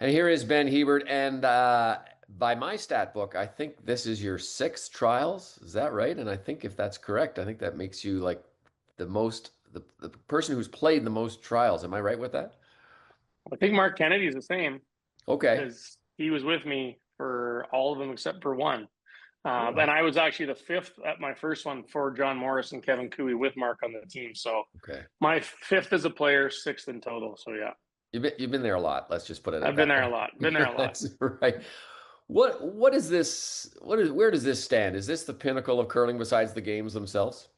And here is Ben Hebert. And by my stat book, I think this is your sixth trials. Is that right? And I think if that's correct, I think that makes you like the person who's played the most trials. Am I right with that? I think Mark Kennedy is the same Okay. because he was with me for all of them except for one. All And right. I was actually the fifth at my first one for John Morris and Kevin Cooey with Mark on the team. So Okay. my fifth as a player, sixth in total. So yeah, You've been there a lot. Let's just put it at I've been that there a way. lot. Been there a lot. That's right. What is this? Where does this stand? Is this the pinnacle of curling besides the games themselves?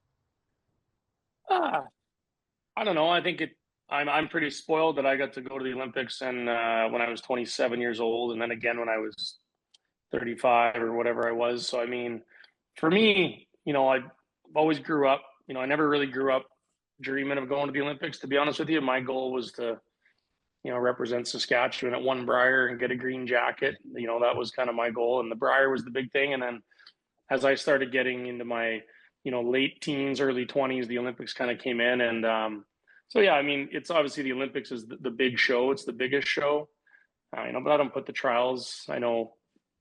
Ah, I don't know. I think it. I'm pretty spoiled that I got to go to the Olympics and when I was 27 years old, and then again when I was 35 or whatever I was. So I mean, for me, I always grew up. I never really grew up dreaming of going to the Olympics. To be honest with you, my goal was to represent Saskatchewan at one Brier and get a green jacket. That was kind of my goal, and the Brier was the big thing. And then as I started getting into my late teens, early 20s, the Olympics kind of came in, and so yeah, I mean, it's obviously the Olympics is the big show. It's the biggest show, but I don't put the trials, I know,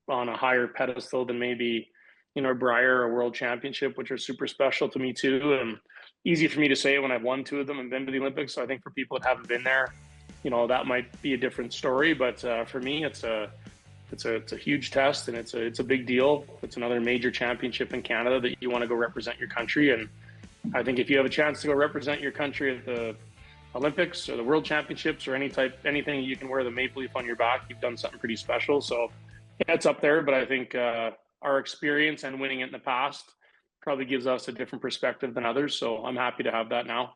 on a higher pedestal than maybe a Brier or a World Championship, which are super special to me too, and easy for me to say when I've won two of them and been to the Olympics. So I think for people that haven't been there, that might be a different story. But for me, it's a huge test, and it's a big deal. It's another major championship in Canada that you want to go represent your country. And I think if you have a chance to go represent your country at the Olympics or the World Championships or anything you can wear the maple leaf on your back, you've done something pretty special. So yeah, it's up there. But I think our experience and winning it in the past probably gives us a different perspective than others. So I'm happy to have that now.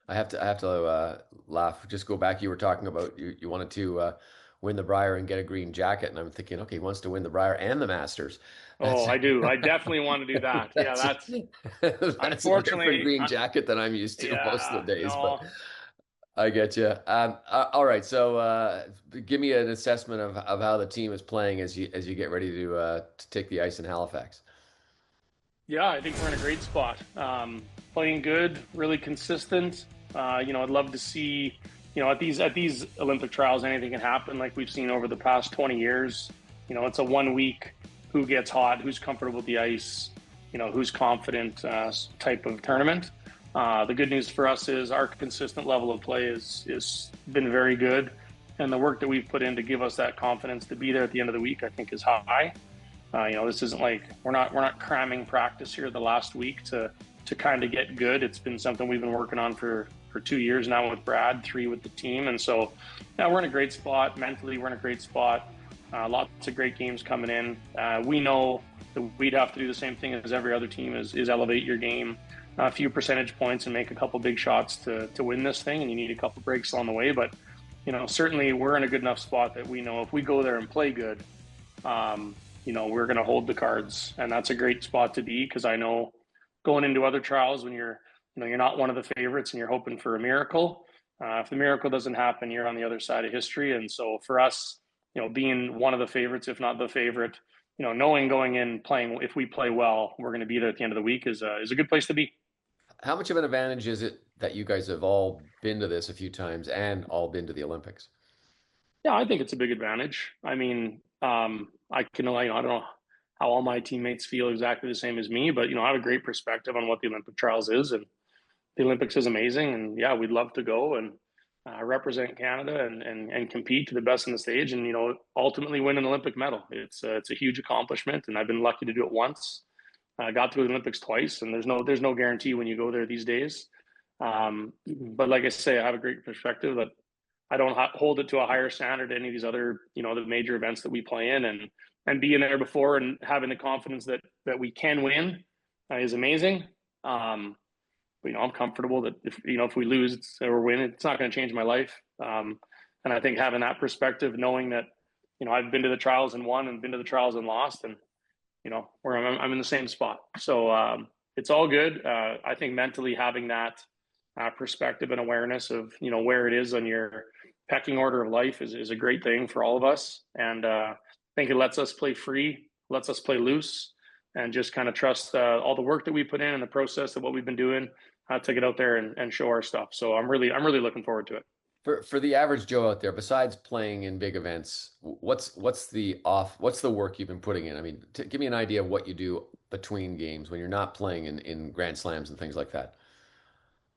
I have to laugh. Just go back. You were talking about you wanted to win the Brier and get a green jacket, and I'm thinking, okay, he wants to win the Brier and the Masters. Oh, That's I do. I definitely want to do that. Yeah, that's that's that's a different unfortunately, green jacket than I'm used to most of yeah, the days. But no. I get you. All right, so give me an assessment of how the team is playing as you get ready to take the ice in Halifax. Yeah, I think we're in a great spot. Playing good, really consistent. I'd love to see, at these Olympic trials, anything can happen. Like we've seen over the past 20 years. It's a 1 week, who gets hot, who's comfortable with the ice, who's confident type of tournament. The good news for us is our consistent level of play is been very good, and the work that we've put in to give us that confidence to be there at the end of the week, I think, is high. This isn't like we're not cramming practice here the last week to kind of get good. It's been something we've been working on for 2 years now with Brad, three with the team, and so now we're in a great spot mentally. We're in a great spot. Lots of great games coming in. We know that we'd have to do the same thing as every other team is elevate your game a few percentage points and make a couple big shots to win this thing, and you need a couple breaks along the way. But certainly we're in a good enough spot that we know if we go there and play good, we're going to hold the cards, and that's a great spot to be because I know going into other trials when you're not one of the favorites and you're hoping for a miracle. If the miracle doesn't happen, you're on the other side of history, and so for us, being one of the favorites, if not the favorite, knowing going in playing, if we play well, we're going to be there at the end of the week is a good place to be. How much of an advantage is it that you guys have all been to this a few times and all been to the Olympics? Yeah, I think it's a big advantage. I mean, I don't know how all my teammates feel exactly the same as me, but I have a great perspective on what the Olympic trials is, and the Olympics is amazing. And yeah, we'd love to go and represent Canada and compete to the best on the stage, and ultimately win an Olympic medal. It's a huge accomplishment, and I've been lucky to do it once. I got to the Olympics twice, and there's no guarantee when you go there these days. But like I say, I have a great perspective that I don't hold it to a higher standard than any of these other, the major events that we play in, and being there before and having the confidence that we can win is amazing. But, I'm comfortable that if we lose or win, it's not going to change my life. And I think having that perspective, knowing that I've been to the trials and won, and been to the trials and lost, and where I'm in the same spot. So it's all good. I think mentally having that perspective and awareness of where it is on your pecking order of life is a great thing for all of us, and I think it lets us play free, lets us play loose, and just kind of trust all the work that we put in and the process of what we've been doing to get out there and show our stuff. So I'm really looking forward to it. For the average Joe out there, besides playing in big events, what's the work you've been putting in? I mean, give me an idea of what you do between games when you're not playing in Grand Slams and things like that.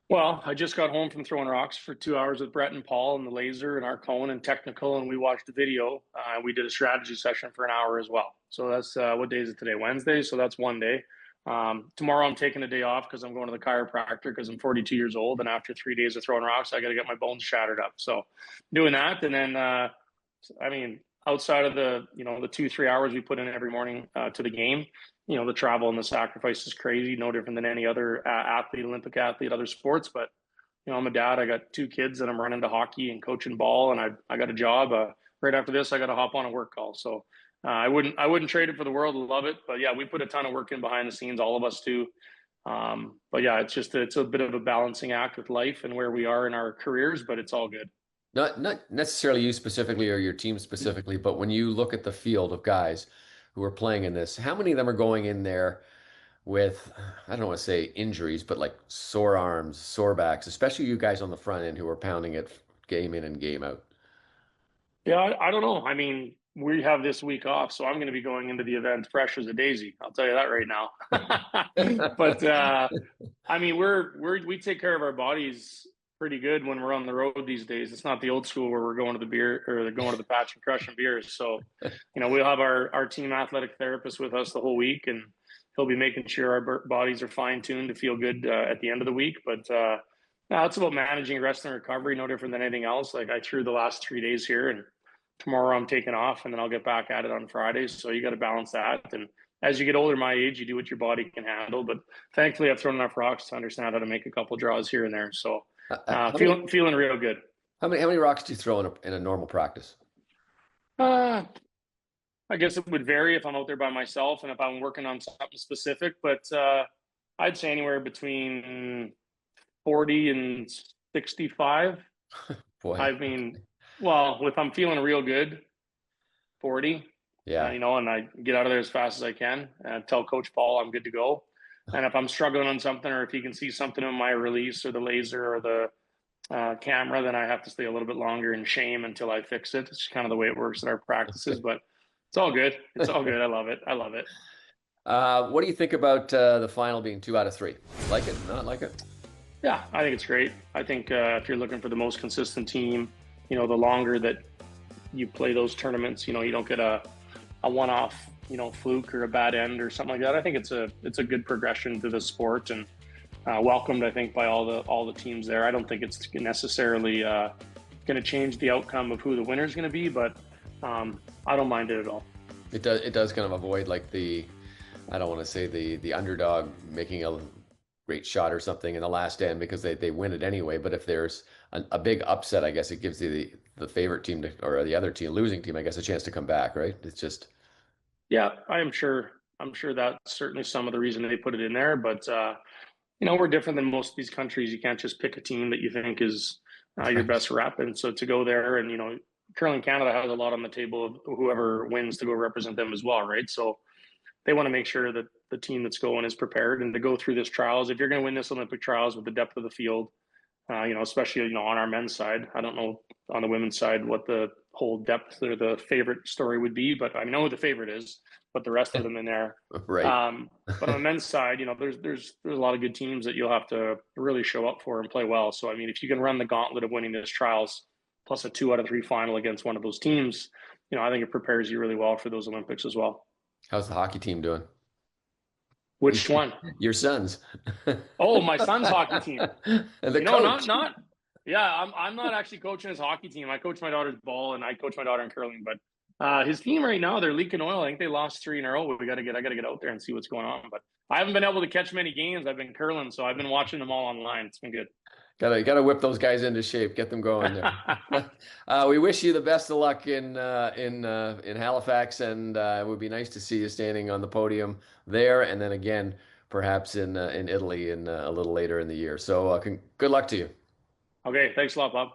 Well, I just got home from throwing rocks for 2 hours with Brett and Paul and the laser and our cone and technical, and we watched the video. We did a strategy session for an hour as well. So that's what day is it today? Wednesday. So that's one day. Tomorrow I'm taking a day off because I'm going to the chiropractor because I'm 42 years old, and after 3 days of throwing rocks, I got to get my bones shattered up. So doing that, and then I mean, outside of the 2 3 hours we put in every morning to the game, the travel and the sacrifice is crazy, no different than any other athlete, Olympic athlete, other sports. But I'm a dad. I got two kids, and I'm running to hockey and coaching ball, and I got a job. Right after this, I got to hop on a work call. So I wouldn't trade it for the world. Love it, but yeah, we put a ton of work in behind the scenes, all of us do. But yeah, it's a bit of a balancing act with life and where we are in our careers, but it's all good. Not necessarily you specifically or your team specifically, but when you look at the field of guys who are playing in this, how many of them are going in there with, I don't want to say injuries, but like sore arms, sore backs, especially you guys on the front end who are pounding it game in and game out. Yeah, I don't know. I mean, we have this week off, so I'm going to be going into the event fresh as a daisy. I'll tell you that right now. But I mean, we take care of our bodies pretty good when we're on the road these days. It's not the old school where we're going to the beer or going to the patch and crushing beers. So, we'll have our team athletic therapist with us the whole week, and he'll be making sure our bodies are fine tuned to feel good at the end of the week. But no, it's about managing rest and recovery, no different than anything else. Like I threw the last 3 days here, and tomorrow I'm taking off, and then I'll get back at it on Friday. So you got to balance that. And as you get older, my age, you do what your body can handle. But thankfully, I've thrown enough rocks to understand how to make a couple draws here and there. So How many feeling real good. how many rocks do you throw in a normal practice? Uh, I guess it would vary if I'm out there by myself and if I'm working on something specific. But I'd say anywhere between 40 and 65. Boy, I mean, well, if I'm feeling real good, 40, yeah. and I get out of there as fast as I can and tell Coach Paul I'm good to go. And if I'm struggling on something, or if he can see something in my release or the laser or the camera, then I have to stay a little bit longer in shame until I fix it. It's kind of the way it works at our practices, but it's all good. It's all good. I love it. I love it. What do you think about the final being 2 out of 3? Like it? Not like it? Yeah, I think it's great. I think if you're looking for the most consistent team, the longer that you play those tournaments, you don't get a one-off, fluke or a bad end or something like that. I think it's a good progression to the sport, and welcomed, I think, by all the teams there. I don't think it's necessarily going to change the outcome of who the winner is going to be, but I don't mind it at all. It does kind of avoid like I don't want to say the underdog making a great shot or something in the last end because they win it anyway. But if there's a big upset, I guess it gives the favorite team or the other team, losing team, I guess, a chance to come back, right? It's just Yeah, I am sure. I'm sure that's certainly some of the reason they put it in there. But we're different than most of these countries. You can't just pick a team that you think is your right. best rep, and so to go there and Curling Canada has a lot on the table of whoever wins to go represent them as well, right? So they want to make sure that the team that's going is prepared and to go through this trials. If you're going to win this Olympic trials with the depth of the field, especially on our men's side. I don't know on the women's side what the whole depth or the favorite story would be, but I know who the favorite is. But the rest of them in there. Right. But on the men's side, there's a lot of good teams that you'll have to really show up for and play well. So I mean, if you can run the gauntlet of winning this trials plus a 2 out of 3 final against one of those teams, I think it prepares you really well for those Olympics as well. How's the hockey team doing? Which one? Your sons. Oh, my son's hockey team. And the Not coach. not. Yeah, I'm not actually coaching his hockey team. I coach my daughter's ball, and I coach my daughter in curling. But his team right now, they're leaking oil. I think they lost 3 in a row. I got to get out there and see what's going on. But I haven't been able to catch many games. I've been curling, so I've been watching them all online. It's been good. Gotta whip those guys into shape, get them going there. We wish you the best of luck in Halifax, and it would be nice to see you standing on the podium there, and then again perhaps in Italy in a little later in the year. So good luck to you. Okay, thanks a lot, Bob.